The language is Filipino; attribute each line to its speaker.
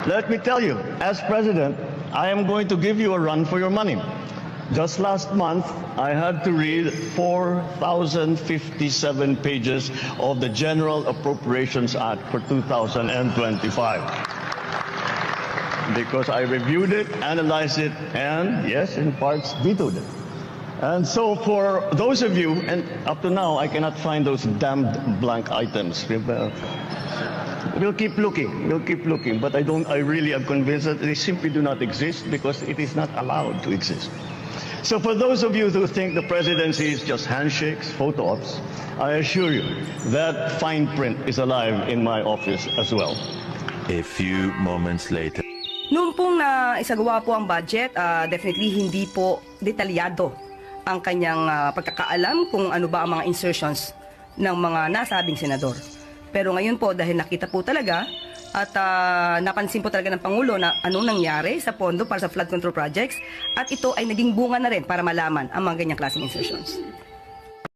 Speaker 1: Let me tell you, as president, I am going to give you a run for your money. Just last month, I had to read 4,057 pages of the General Appropriations Act for 2025. Because I reviewed it, analyzed it, and yes, in parts, vetoed it. And so for those of you, and up to now, I cannot find those damned blank items. We'll keep looking, but I really am convinced that they simply do not exist because it is not allowed to exist. So for those of you who think the presidency is just handshakes, photo ops, I assure you that fine print is alive in my office as well.
Speaker 2: A few moments later.
Speaker 3: Noong pong na isagawa po ang budget, definitely hindi po detalyado ang kanyang pagkakaalam kung ano ba ang mga insertions ng mga nasabing senador. Pero ngayon po, dahil nakita po talaga at napansin po talaga ng Pangulo na anong nangyari sa pondo para sa flood control projects at ito ay naging bunga na rin para malaman ang mga ganyang klaseng insertions.